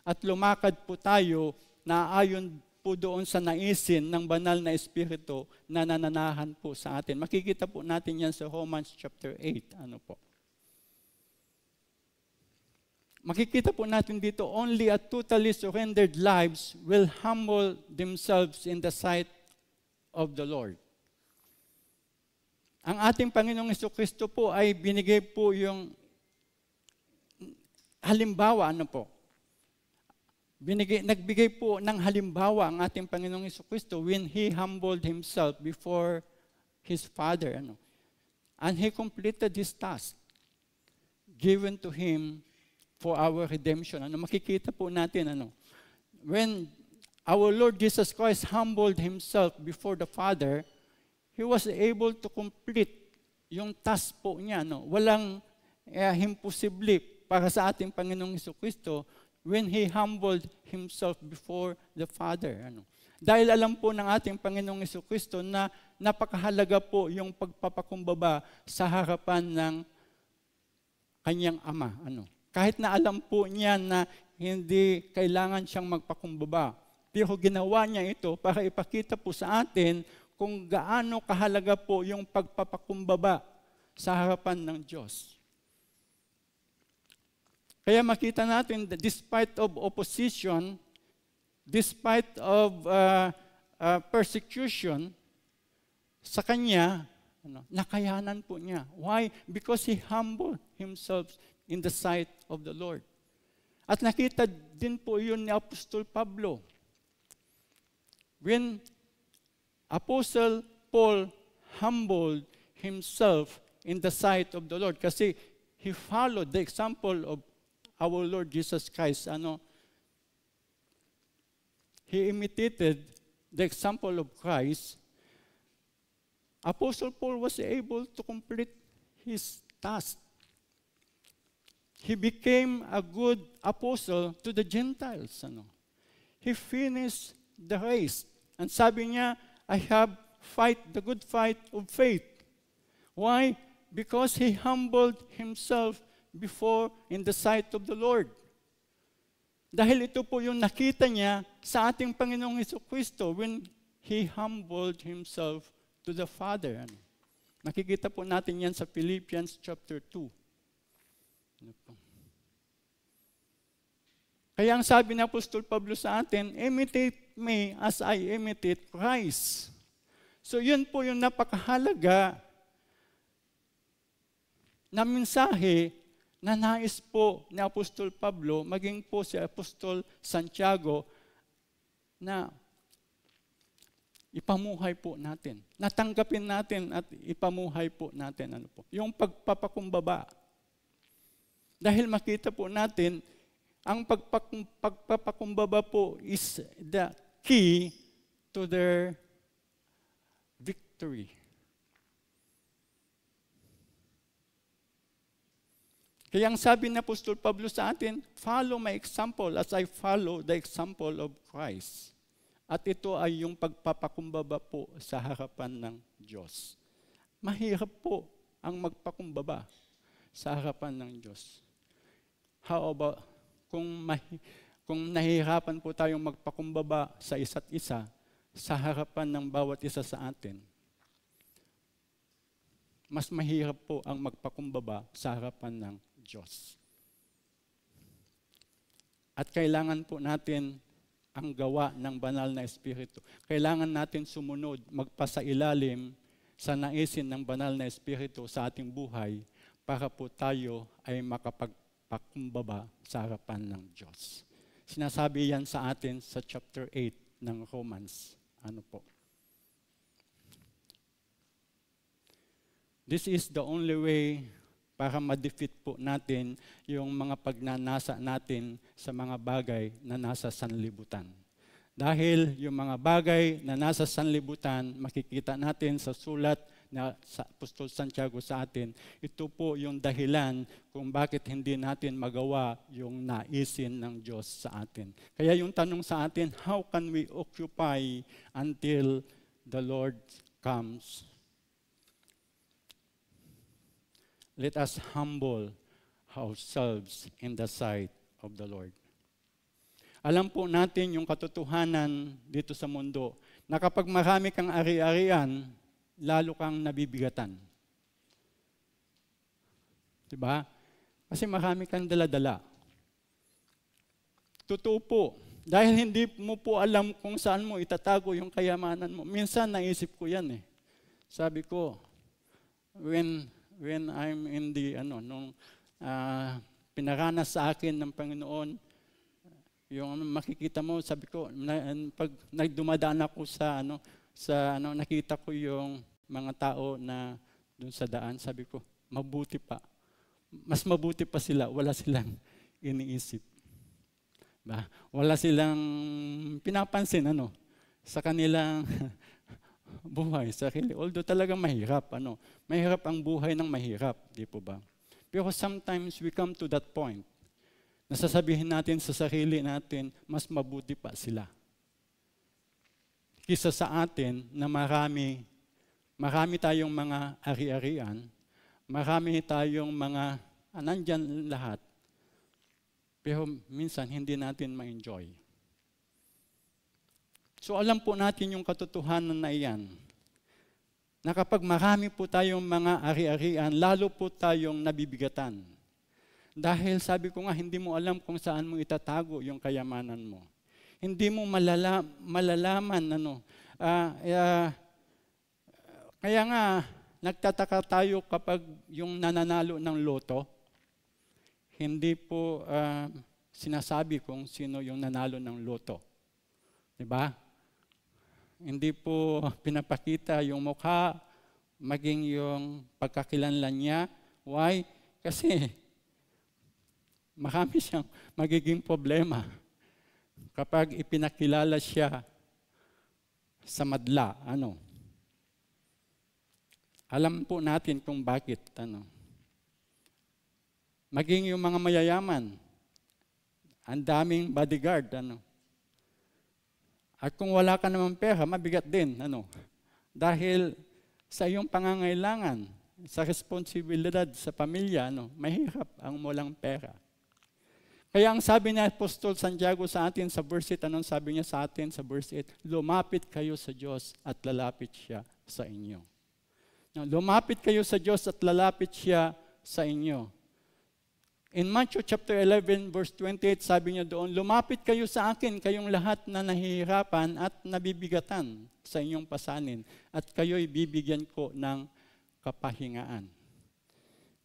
At lumakad po tayo na ayon po doon sa naisin ng banal na espiritu na nananahan po sa atin. Makikita po natin yan sa Romans chapter 8. Makikita po natin dito, only a totally surrendered lives will humble themselves in the sight of the Lord. Ang ating Panginoong Jesucristo po ay binigay po yung halimbawa, nagbigay po ng halimbawa ang ating Panginoong Jesucristo when He humbled Himself before His Father. And He completed His task given to Him for our redemption. Makikita po natin, when our Lord Jesus Christ humbled Himself before the Father, He was able to complete yung task po niya. Walang imposible para sa ating Panginoong Jesucristo when He humbled Himself before the Father. Dahil alam po ng ating Panginoong Jesucristo na napakahalaga po yung pagpapakumbaba sa harapan ng Kanyang Ama. Kahit na alam po niya na hindi kailangan siyang magpakumbaba, pero ginawa niya ito para ipakita po sa atin kung gaano kahalaga po yung pagpapakumbaba sa harapan ng Diyos. Kaya makita natin that despite of opposition, despite of persecution, sa Kanya, nakayanan po niya. Why? Because He humbled Himself in the sight of the Lord. At nakita din po yun ni Apostol Pablo. When Apostle Paul humbled himself in the sight of the Lord, kasi he followed the example of our Lord Jesus Christ. He imitated the example of Christ. Apostle Paul was able to complete his task. He became a good apostle to the Gentiles. He finished the race. And sabi niya, I have fight the good fight of faith. Why? Because he humbled himself before in the sight of the Lord. Dahil ito po yung nakita niya sa ating Panginoong Jesucristo when he humbled himself to the Father. Nakikita po natin yan sa Philippians chapter 2. Kaya ang sabi ni Apostol Pablo sa atin, imitate me as I imitate Christ. So yun po yung napakahalaga na mensahe na nais po ni Apostol Pablo, maging po si Apostol Santiago, na ipamuhay po natin. Natanggapin natin at ipamuhay po natin. Yung pagpapakumbaba. Dahil makita po natin, ang pagpapakumbaba po is the key to their victory. Kaya ang sabi ni Apostol Pablo sa atin, follow my example as I follow the example of Christ. At ito ay yung pagpapakumbaba po sa harapan ng Diyos. Mahirap po ang magpakumbaba sa harapan ng Diyos. How about kung nahihirapan po tayong magpakumbaba sa isa't isa sa harapan ng bawat isa sa atin? Mas mahirap po ang magpakumbaba sa harapan ng Diyos. At kailangan po natin ang gawa ng banal na Espiritu. Kailangan natin sumunod, magpasailalim sa naisin ng banal na Espiritu sa ating buhay para po tayo ay makapagpakumbaba sa harapan ng Diyos. Sinasabi yan sa atin sa chapter 8 ng Romans. This is the only way para ma-defeat po natin yung mga pagnanasa natin sa mga bagay na nasa sanlibutan. Dahil yung mga bagay na nasa sanlibutan, makikita natin sa sulat na sa Apostol Santiago sa atin, ito po yung dahilan kung bakit hindi natin magawa yung naisin ng Diyos sa atin. Kaya yung tanong sa atin, how can we occupy until the Lord comes? Let us humble ourselves in the sight of the Lord. Alam po natin yung katotohanan dito sa mundo na kapag marami kang ari-arian, lalo kang nabibigatan. Diba? Kasi marami kang dala-dala. Totoo po, dahil hindi mo po alam kung saan mo itatago yung kayamanan mo. Minsan naisip ko yan . Sabi ko, when I'm in the, nung pinaranas sa akin ng Panginoon, yung makikita mo, sabi ko, pag nagdumadaan ako nakita ko yung mga tao na dun sa daan, sabi ko, mabuti pa. Mas mabuti pa sila, wala silang iniisip. Wala silang pinapansin, sa kanilang buhay, sarili. Although talagang mahirap, mahirap ang buhay ng mahirap, di po ba? Pero sometimes we come to that point, nasasabihin natin sa sarili natin, mas mabuti pa sila. Kisa sa atin na marami tayong mga ari-arian, marami tayong mga, nandyan lahat, pero minsan hindi natin ma-enjoy. So alam po natin yung katotohanan na iyan. na kapag marami po tayong mga ari-arian, lalo po tayong nabibigatan. Dahil sabi ko nga, hindi mo alam kung saan mo itatago yung kayamanan mo. Hindi mo malalaman kaya nga, nagtataka tayo kapag yung nananalo ng loto, hindi po sinasabi kung sino yung nanalo ng loto. Diba? Hindi po pinapakita yung mukha, maging yung pagkakilanlan niya. Why? Kasi marami siyang magiging problema kapag ipinakilala siya sa madla. Alam po natin kung bakit. Maging yung mga mayayaman, ang daming bodyguard. At kung wala ka naman pera, mabigat din. Dahil sa iyong pangangailangan, sa responsibilidad sa pamilya, mahirap ang walang pera. Kaya ang sabi ni Apostol Santiago sa atin sa verse 8, anong sabi niya sa atin sa verse 8? Lumapit kayo sa Diyos at lalapit siya sa inyo. Lumapit kayo sa Diyos at lalapit siya sa inyo. In Matthew chapter 11 verse 28, sabi niya doon, lumapit kayo sa akin, kayong lahat na nahihirapan at nabibigatan sa inyong pasanin, at kayo'y bibigyan ko ng kapahingaan.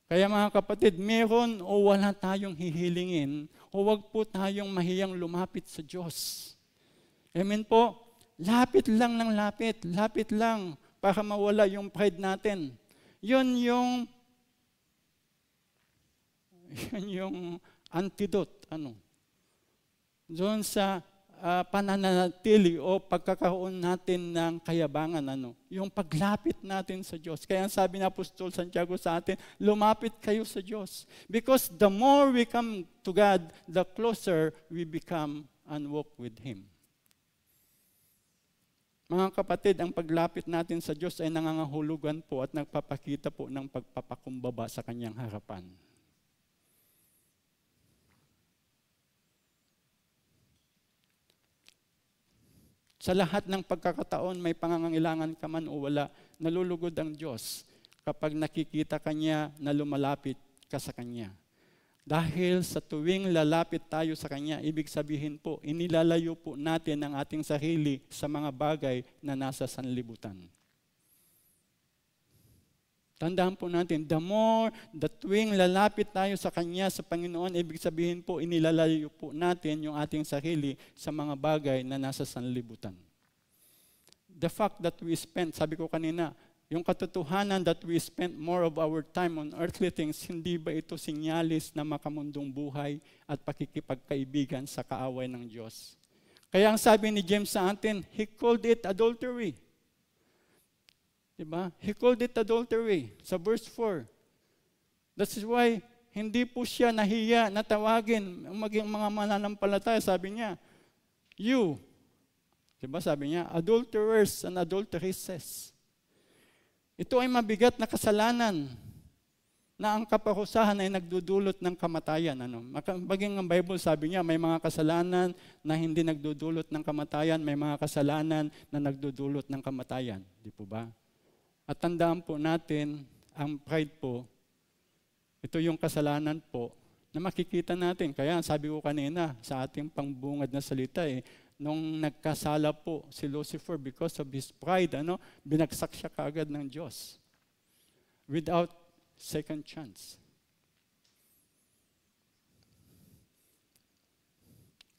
Kaya mga kapatid, meron o wala tayong hihilingin, o wag po tayong mahiyang lumapit sa Diyos. Amen po? Lapit lang ng lapit, lapit lang para mawala yung pride natin. Yun yung antidote, doon sa pananatili o pagkakaroon natin ng kayabangan, yung paglapit natin sa Diyos. Kaya ang sabi ni Apostol Santiago sa atin, lumapit kayo sa Diyos. Because the more we come to God, the closer we become and walk with Him. Mga kapatid, ang paglapit natin sa Diyos ay nangangahulugan po at nagpapakita po ng pagpapakumbaba sa Kanyang harapan. Sa lahat ng pagkakataon, may pangangailangan ka man o wala, nalulugod ang Diyos kapag nakikita ka niya na lumalapit ka sa Kanya. Dahil sa tuwing lalapit tayo sa Kanya, ibig sabihin po, inilalayo po natin ang ating sarili sa mga bagay na nasa sanlibutan. Tandaan po natin, the tuwing lalapit tayo sa Kanya, sa Panginoon, ibig sabihin po, inilalayo po natin yung ating sarili sa mga bagay na nasa sanlibutan. The fact that we spend, sabi ko kanina, yung katotohanan that we spend more of our time on earthly things, hindi ba ito sinyalis na makamundong buhay at pakikipagkaibigan sa kaaway ng Diyos? Kaya ang sabi ni James sa atin, he called it adultery. Diba? He called it adultery sa verse 4. That's why hindi po siya nahiya na tawagin maging mga mananampalataya. Sabi niya, you, diba sabi niya, adulterers and adulteresses. Ito ay mabigat na kasalanan na ang kaparusahan ay nagdudulot ng kamatayan. Baging ang Bible sabi niya, may mga kasalanan na hindi nagdudulot ng kamatayan, may mga kasalanan na nagdudulot ng kamatayan. Di po ba? At tandaan po natin, ang pride po, ito yung kasalanan po, na makikita natin. Kaya sabi ko kanina, sa ating pangbungad na salita, nung nagkasala po si Lucifer because of his pride, binagsak siya kaagad ng Diyos. Without second chance.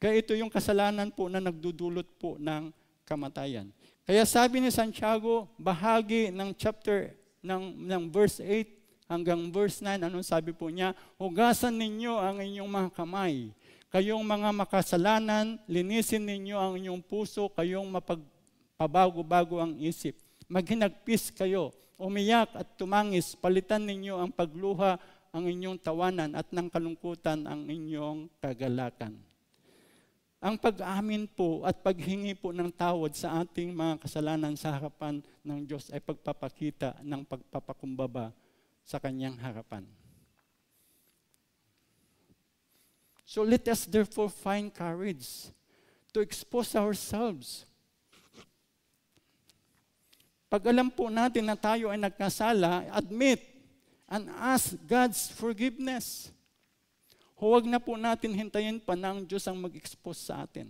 Kaya ito yung kasalanan po na nagdudulot po ng kamatayan. Kaya sabi ni Santiago, bahagi ng chapter ng verse 8 hanggang verse 9, anong sabi po niya? Hugasan ninyo ang inyong mga kamay. Kayong mga makasalanan, linisin ninyo ang inyong puso, kayong mapagpabago-bago ang isip. Maghinagpis kayo, umiyak at tumangis, palitan ninyo ang pagluha, ang inyong tawanan at ng kalungkutan ang inyong kagalakan. Ang pag-amin po at paghingi po ng tawad sa ating mga kasalanan sa harapan ng Diyos ay pagpapakita ng pagpapakumbaba sa Kanyang harapan. So let us therefore find courage to expose ourselves Pag alam po natin na tayo ay nagkasala, admit and ask God's forgiveness. Huwag na po natin hintayin pa na ang Diyos ang mag-expose sa atin.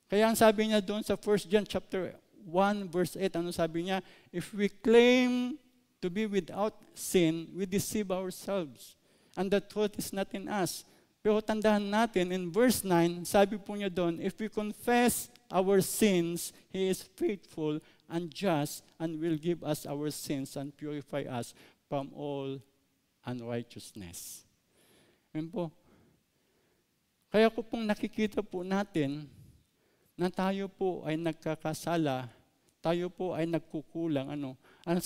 Kaya ang sabi niya doon sa 1 John chapter 1 verse 8, ano sabi niya? If we claim to be without sin, we deceive ourselves. And the truth is not in us. Pero tandaan natin, in verse 9, sabi po niya doon, if we confess our sins, He is faithful and just and will give us our sins and purify us from all unrighteousness. Amen po. Kaya ko pong nakikita po natin na tayo po ay nagkakasala, tayo po ay nagkukulang. Ang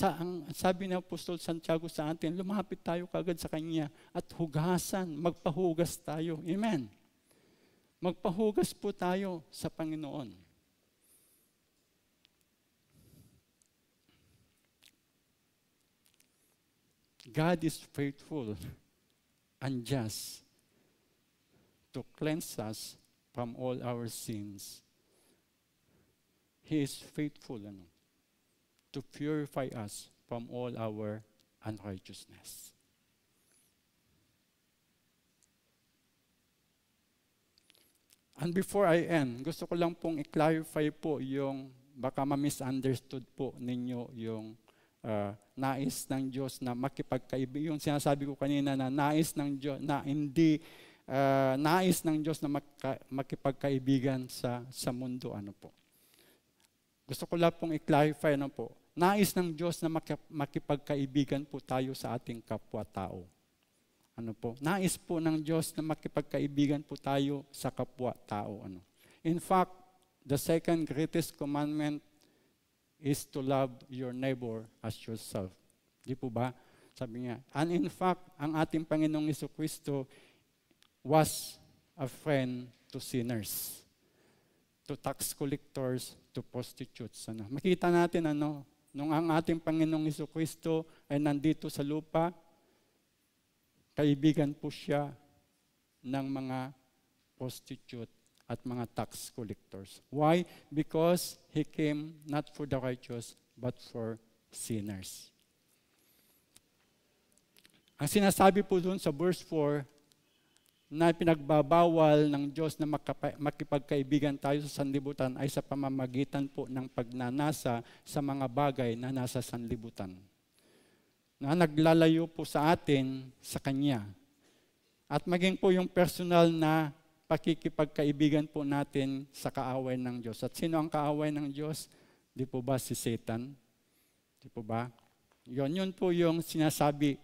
sabi ni Apostol Santiago sa atin, lumapit tayo kagad sa Kanya at hugasan, magpahugas tayo. Amen. Magpahugas po tayo sa Panginoon. God is faithful and just to cleanse us from all our sins. He is faithful to purify us from all our unrighteousness. And before I end, gusto ko lang pong i-clarify po yung baka ma-misunderstood po ninyo yung nais ng Diyos na makipagkaibigan. Yung sinasabi ko kanina na nais ng Diyos na hindi nais ng Diyos na makipagkaibigan sa mundo. Ano po? Gusto ko lang pong i-clarify po. Nais ng Diyos na makipagkaibigan po tayo sa ating kapwa-tao. Ano po? Nais po ng Diyos na makipagkaibigan po tayo sa kapwa-tao. In fact, the second greatest commandment is to love your neighbor as yourself. Di po ba? Sabi niya. And in fact, ang ating Panginoong Jesucristo was a friend to sinners, to tax collectors, to prostitutes. Makita natin nung ang ating Panginoong Jesucristo ay nandito sa lupa, kaibigan po siya ng mga prostitute at mga tax collectors. Why? Because He came not for the righteous, but for sinners. Ang sinasabi po dun sa verse 4, na pinagbabawal ng Diyos na makipagkaibigan tayo sa sanlibutan ay sa pamamagitan po ng pagnanasa sa mga bagay na nasa sanlibutan. Na naglalayo po sa atin sa Kanya. At maging po yung personal na pakikipagkaibigan po natin sa kaaway ng Diyos. At sino ang kaaway ng Diyos? Di po ba si Satan? Di po ba? Yun po yung sinasabi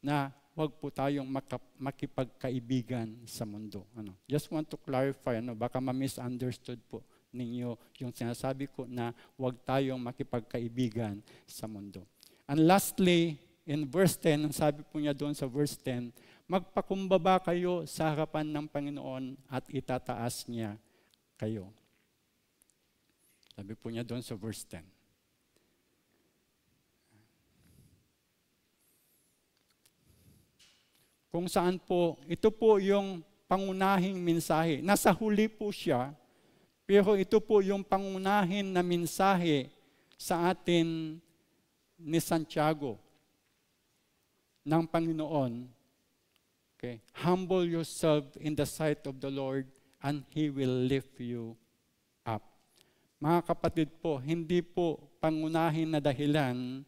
na huwag po tayong makipagkaibigan sa mundo. Just want to clarify, baka ma-misunderstood po ninyo yung sinasabi ko na huwag tayong makipagkaibigan sa mundo. And lastly, in verse 10, ang sabi po niya doon sa verse 10, magpakumbaba kayo sa harapan ng Panginoon at itataas niya kayo. Sabi po niya doon sa verse 10. Kung saan po, ito po yung pangunahing mensahe. Nasa huli po siya, pero ito po yung pangunahin na mensahe sa atin ni Santiago ng Panginoon. Okay. Humble yourself in the sight of the Lord and He will lift you up. Mga kapatid po, hindi po pangunahin na dahilan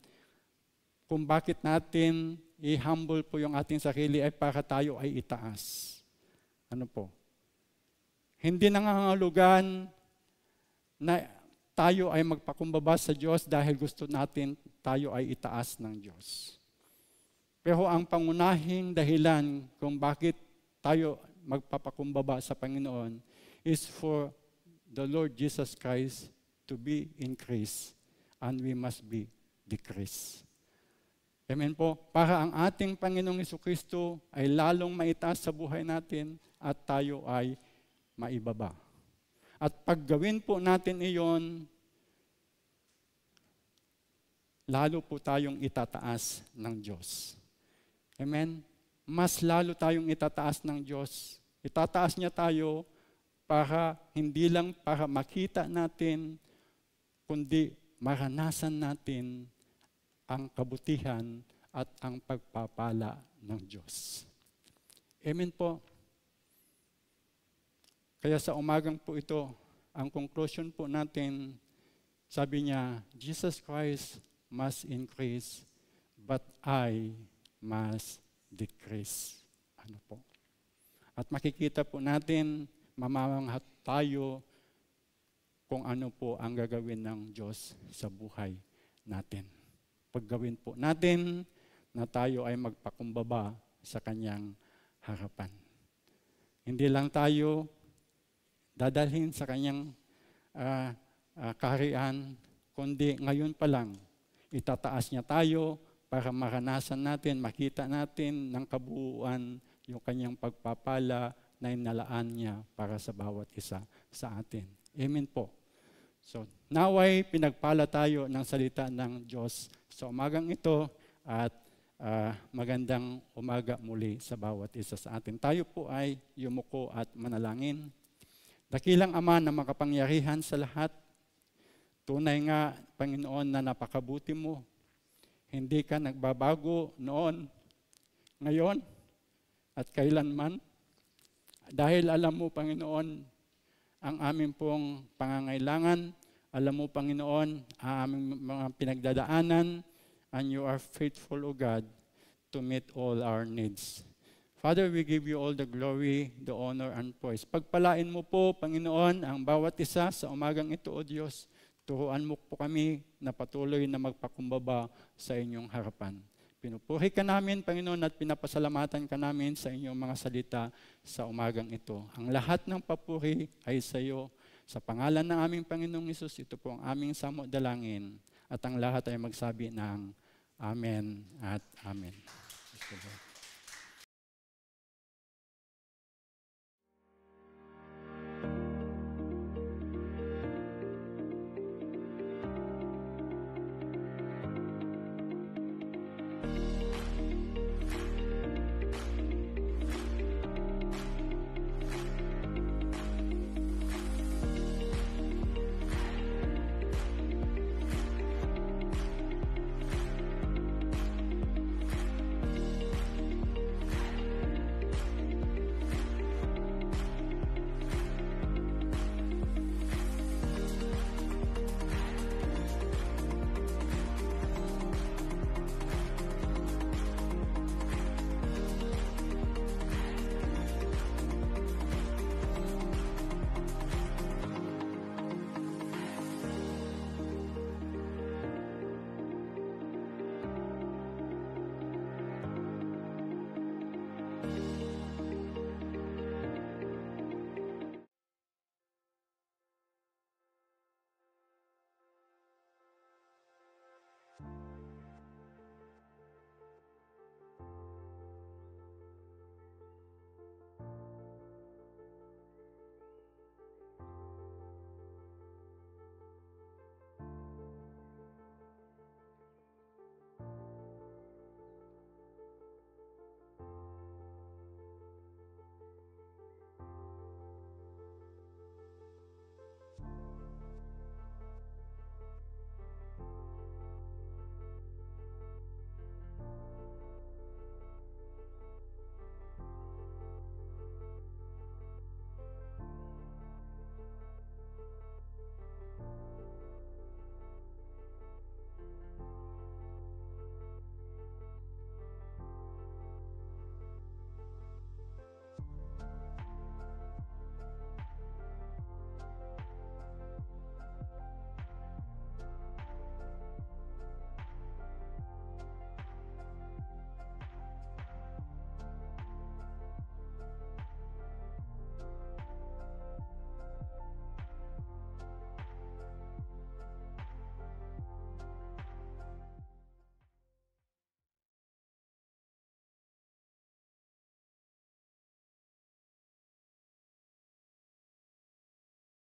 kung bakit natin i-humble po yung ating sarili ay para tayo ay itaas. Ano po? Hindi nangangahulugan na tayo ay magpakumbaba sa Diyos dahil gusto natin tayo ay itaas ng Diyos. Pero ang pangunahing dahilan kung bakit tayo magpapakumbaba sa Panginoon is for the Lord Jesus Christ to be increased and we must be decreased. Amen po. Para ang ating Panginoong Jesucristo ay lalong maitaas sa buhay natin at tayo ay maibaba. At pag gawin po natin iyon, lalo po tayong itataas ng Diyos. Amen? Mas lalo tayong itataas ng Diyos. Itataas niya tayo para hindi lang para makita natin, kundi maranasan natin ang kabutihan at ang pagpapala ng Diyos. Amen po. Kaya sa umagang po ito, ang conclusion po natin, sabi niya, Jesus Christ must increase, but I must decrease. Ano po? At makikita po natin, mamamanghat tayo kung ano po ang gagawin ng Diyos sa buhay natin. Paggawin po natin na tayo ay magpakumbaba sa Kanyang harapan. Hindi lang tayo dadalhin sa Kanyang kaharian, kundi ngayon pa lang, itataas niya tayo para maranasan natin, makita natin ng kabuuan yung Kanyang pagpapala na inalaan niya para sa bawat isa sa atin. Amen po. So, naway pinagpala tayo ng salita ng Diyos sa umagang ito at magandang umaga muli sa bawat isa sa atin. Tayo po ay yumuko at manalangin. Dakilang Ama na makapangyarihan sa lahat, tunay nga, Panginoon, na napakabuti mo. Hindi ka nagbabago noon, ngayon, at kailanman. Dahil alam mo, Panginoon, ang aming pong pangangailangan, alam mo, Panginoon, ang aming mga pinagdadaanan, and you are faithful, O God, to meet all our needs. Father, we give you all the glory, the honor, and praise. Pagpalain mo po, Panginoon, ang bawat isa sa umagang ito, O Diyos. Turuan mo po kami na patuloy na magpakumbaba sa inyong harapan. Pinupuri ka namin, Panginoon, at pinapasalamatan ka namin sa inyong mga salita sa umagang ito. Ang lahat ng papuri ay sa iyo. Sa pangalan ng aming Panginoong Hesus, ito po ang aming samot dalangin. At ang lahat ay magsabi ng Amen at Amen.